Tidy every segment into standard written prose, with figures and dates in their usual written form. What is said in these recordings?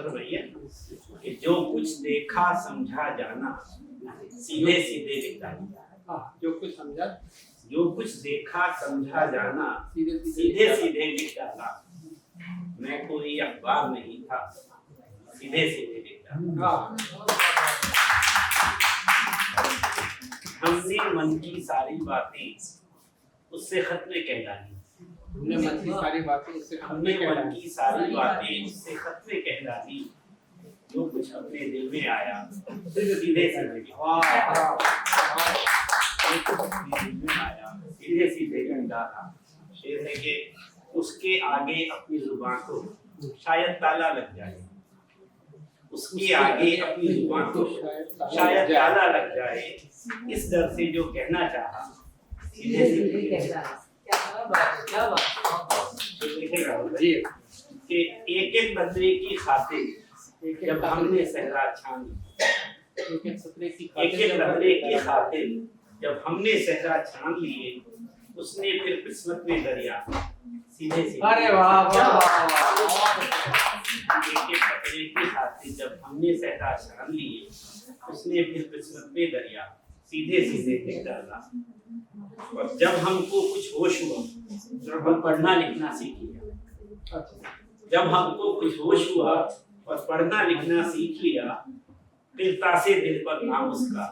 भैया कि जो कुछ देखा समझा जाना सीधे सीधे निकला। जो कुछ समझा, जो कुछ देखा समझा जाना सीधे सीधे सीधे लिख डाला। मैं कोई अखबार नहीं था, सीधे सीधे लिख डाला। हमने मन की सारी बातें उससे खत में कह डाली। हमने मन की सारी बातें उससे हमने मन की सारी बातें उससे खत में कह डाली। जो कुछ अपने दिल में आया सीधे सीधे सीधे सीधे डाला। शेर है कि उसके आगे अपनी जुबान को शायद ताला लग जाए। उसके आगे अपनी जुबान को शायद ताला लग जाए। इस डर से जो कहना चाहा सीधे सीधे जी कि एक एक बदले की खातिर जब हमने सहरा छान एक एक बदले की खातिर जब हमने सहरा छान लिए, उसने फिर किस्मत में दरिया सीधे सीधे। अरे वाह वाह एक एक बदले की खातिर जब हमने सहरा छान लिए, उसने फिर किस्मत में दरिया सीधे सीधे लिख डाला। और जब हमको कुछ होश हुआ, जब हम पढ़ना लिखना सीख लिया, जब हमको कुछ होश हुआ और पढ़ना लिखना सीख लिया, फिर तासे दिल पर नाम उसका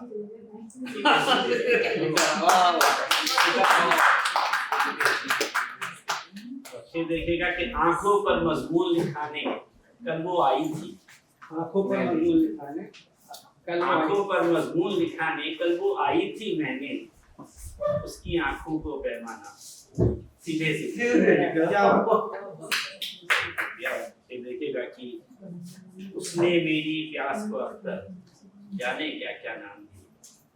फिर देखेगा कि आंखों पर मजमून लिखाने कल वो आई थी। आंखों पर मजमून लिखाने आंखों पर मजमून लिखाने कल वो आई थी। मैंने उसकी आंखों को पैमाना सीधे सीधे देखेगा कि उसने मेरी प्यास को अख्तर जाने क्या क्या नाम दिए।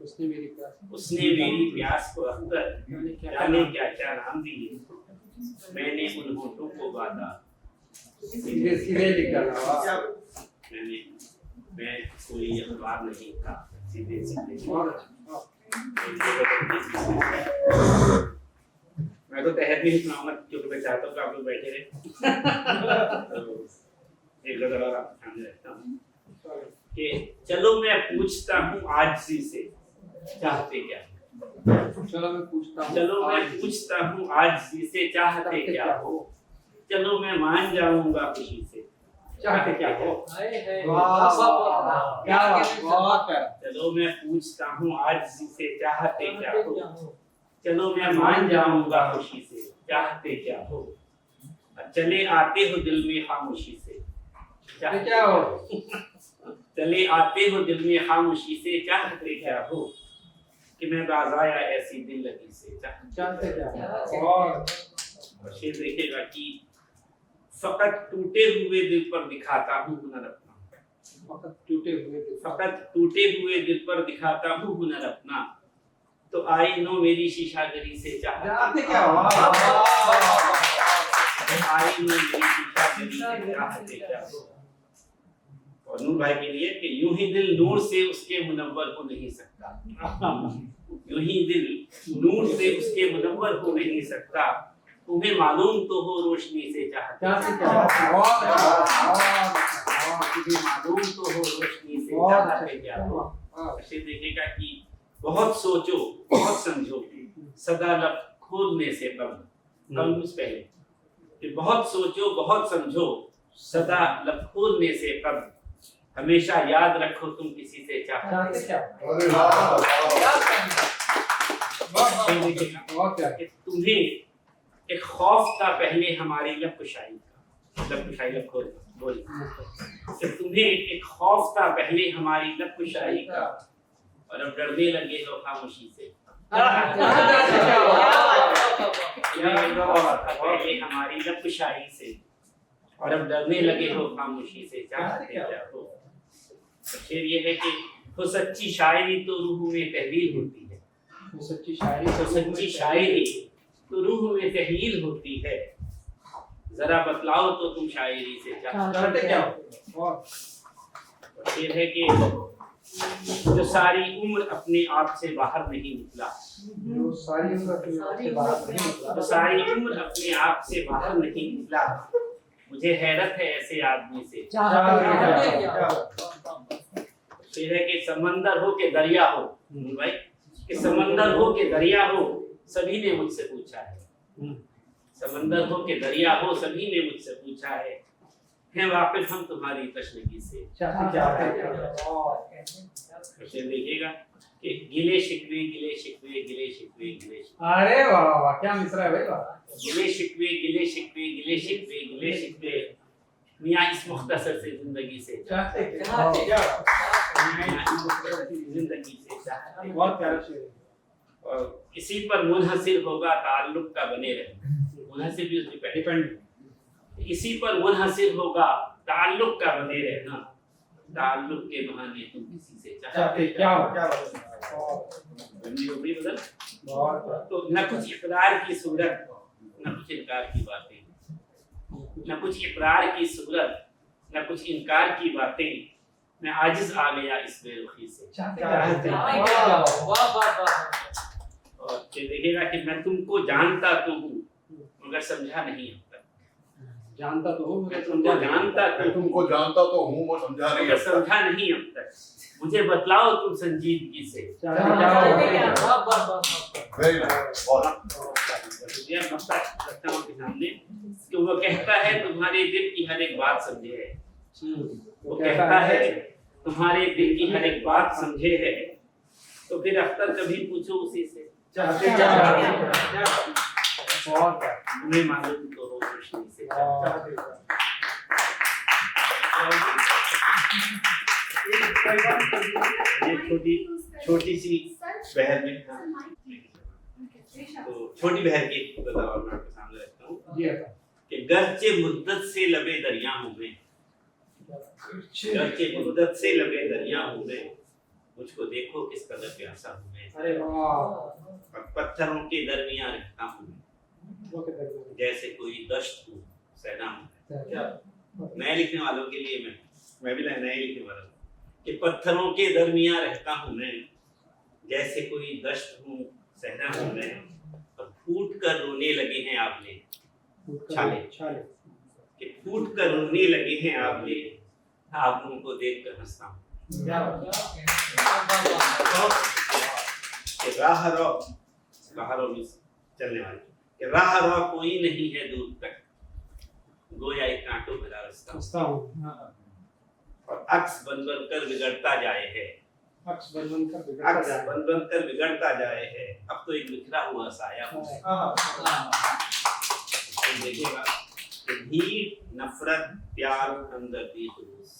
उसने मेरी प्यास को अख्तर जाने क्या क्या नाम दिए। मैंने उन होठों को बांधा सीधे सीधे निकला। मैं कोई अखबार नहीं था, सीधे सीधे। मैं तो तहत नहीं सुनाऊंगा क्योंकि मैं चाहता हूँ कि आप लोग बैठे रहे। तो एक गजल और आपके सामने रखता हूँ कि चलो मैं पूछता हूँ आजिज़ी से चाहते क्या। चलो मैं पूछता हूँ आजिज़ी से चाहते क्या हो। चलो मैं मान जाऊंगा खुशी से चाहते क्या हो। चलो मैं पूछता हूँ आजिज़ी से चाहते क्या हो। चलो मैं मान जाऊंगा खुशी से चाहते क्या हो। चले आते हो दिल में खामोशी से चाहते क्या हो। चले आते हो दिल में खामोशी से चाहते क्या हो। कि मैं बाज़ाया ऐसी दिल लगी से चाहते क्या हो। और शेर देखेगा कि फकत टूटे हुए दिल पर दिखाता हूँ हुनर अपना। फकत टूटे हुए दिल पर दिखाता हूँ हुनर अपना। तो आई नो मेरी शीशागरी से चाहते क्या हो। आई नो मेरी शीशागरी से चाहते क्या हो। और नूर भाई के लिए कि यूं ही दिल नूर से उसके मुनव्वर हो नहीं सकता। यूं ही दिल नूर से उसके मुनव्वर हो नहीं सकता। तुम्हें मालूम तो हो रोशनी से चाहते क्या हो। मालूम तो हो रोशनी से चाहते क्या हो। ऐसे देखेगा कि बहुत सोचो बहुत समझो सदा लब खोलने से कम पहले कि बहुत सोचो बहुत समझो सदा लब खोलने से कम। हमेशा याद रखो तुम किसी से चाहते क्या कि तुम्हें एक खौफ था पहले हमारी लब कुशाई का। बोल कि तुम्हें एक खौफ था पहले हमारी लब कुशाई का। और अब डरने लगे हो खामोशी से। पहले हमारी लब कुशाई से और अब डरने लगे हो खामोशी से चाहते क्या हो। शेर ये है कि वो सच्ची शायरी तो रूह में तहलील होती है। सच्ची शायरी तो रूह में तहलील होती है। जरा बतलाओ तो तुम शायरी से चाहते क्या हो। शेर है कि जो सारी उम्र अपने आप से बाहर नहीं निकला। जो सारी उम्र अपने आप से बाहर नहीं निकला मुझे हैरत है ऐसे आदमी से। फिर है कि समंदर हो के दरिया हो, भाई कि समंदर हो के दरिया हो, सभी ने मुझसे पूछा है। समंदर हो के दरिया हो, सभी ने मुझसे पूछा है वाकिफ हम तुम्हारी तशनगी से। फिर देखिएगा कि गिले शिकवे गिले शिकवे गिले शिकवे गिले शिकवे, अरे वाह वाह क्या मिसरा है भाई, वाह। गिले शिकवे गिले शिकवे गिले शिकवे गिले शिकवे, मियां इस मुख्तसर से जिंदगी से चाहते जिंदगी से चाहते। बहुत प्यारा शेर है। और इसी पर मुनहसिर होगा ताल्लुक का बने रहना। मुनहसिर भी उसमें डिपेंड, इसी पर मुनहसिर होगा ताल्लुक का बने रहना। ताल्लुक के बहाने तुम किसी से चाहते क्या हो बंदी हो गई बदल। बहुत तो न कुछ इकरार की सूरत, न कुछ इनकार की बातें, न कुछ इकरार की सूरत, न कुछ इनकार की बातें, मैं आजिज आ गया इस बेरुखी से। चाहते और फिर देखिएगा कि मैं तुमको जानता तो हूँ मगर समझा नहीं अब तक। जानता तो हूँ मैं तुमको जानता मैं तुमको जानता तो हूँ, वो समझा नहीं मगर है। समझा नहीं अब तक। मुझे बतलाओ तुम संजीदगी से। Very nice. और यह मसला रखता हूँ आपके सामने कि वो कहता है तुम्हारे दिल की हर एक बात समझे है। वो कहता है तुम्हारे दिल की हर एक बात समझे है। तो फिर अख्तर कभी पूछो उसी से, बहुत तुम्हें मालूम तो हो रोशनी से। ये छोटी सी बहर में, तो छोटी बहर की एक बदलाव मैं आपके सामने रखता हूँ कि गरचे मुद्दत से लबे दरिया हूँ मैं, गरचे मुद्दत से लबे दरिया हूँ मैं, मुझको देखो किस कदर प्यासा हूँ मैं। अरे वाह, और पत्थरों के दरमियान रहता हूँ जैसे कोई दश्त हूँ सहना हूँ। नए लिखने वालों के लिए मैं भी नए लिखने वाला हूँ कि पत्थरों के दरमियान रहता हूँ मैं जैसे कोई दश्त हूँ सहना हूँ मैं। और फूट कर रोने लगे हैं आपने छाले कि फूट कर रोने लगे हैं आपने, आप उनको देख कर हंसता हूँ। राह रो में चलने वाले कि राह रो कोई नहीं है दूर तक, गोया एक कांटों भरा रास्ता हूँ। और अक्स बन बन कर बिगड़ता जाए है, अक्स बन बन कर बिगड़ता जाए है। अब तो एक बिखरा हुआ साया हूँ। देखिएगा कि भीड़ नफरत प्यार हमदर्दी खुलूस,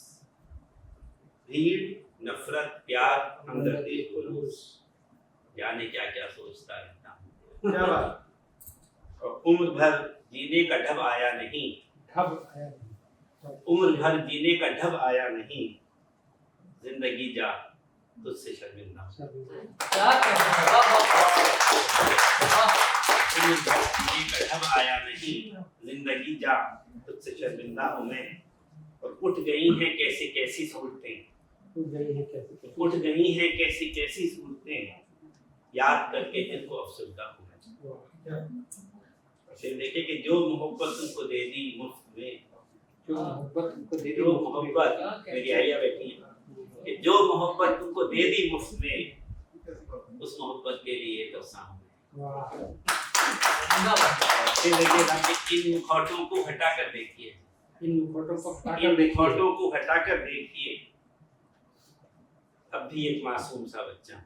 भीड़ नफरत प्यार हमदर्दी खुलूस, जाने क्या क्या सोचता रहता हूँ। क्या बात, और उम्र भर जीने का ढब आया नहीं, उम्र भर जीने का ढब आया नहीं, जिंदगी जा तुझसे शर्मिंदा। उम्र भर जीने का ढब आया नहीं, जिंदगी जा तुझसे शर्मिंदा हूँ मैं। और उठ गई हैं कैसी कैसी सूरतें, उठ गई हैं कैसी कैसी सूरतें, याद करके जिनको अफसरदा हूँ मैं। फिर देखे कि जो मोहब्बत तुमको दे दी मुफ्त में, जो मोहब्बत मेरी आया बैठी है कि जो मोहब्बत तुमको दे दी मुफ्त में, उस मोहब्बत के लिए तो सामने। फिर देखिएगा कि इन मुखौटों को हटाकर देखिए, इन मुखौटों को हटाकर देखिए, अब भी एक मासूम सा बच्चा।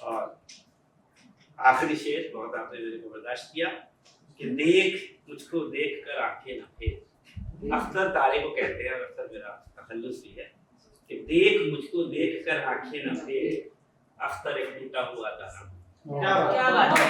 और आखिरी शेर बहुत आपने मेरे को बर्दाश्त किया कि देख मुझको देख कर आंखें न फेर। अख्तर तारे को कहते हैं, अख्तर मेरा तखल्लुस भी है कि देख मुझको देख कर आंखें न फेर, अख्तर एक टूटा हुआ तारा। क्या बात है।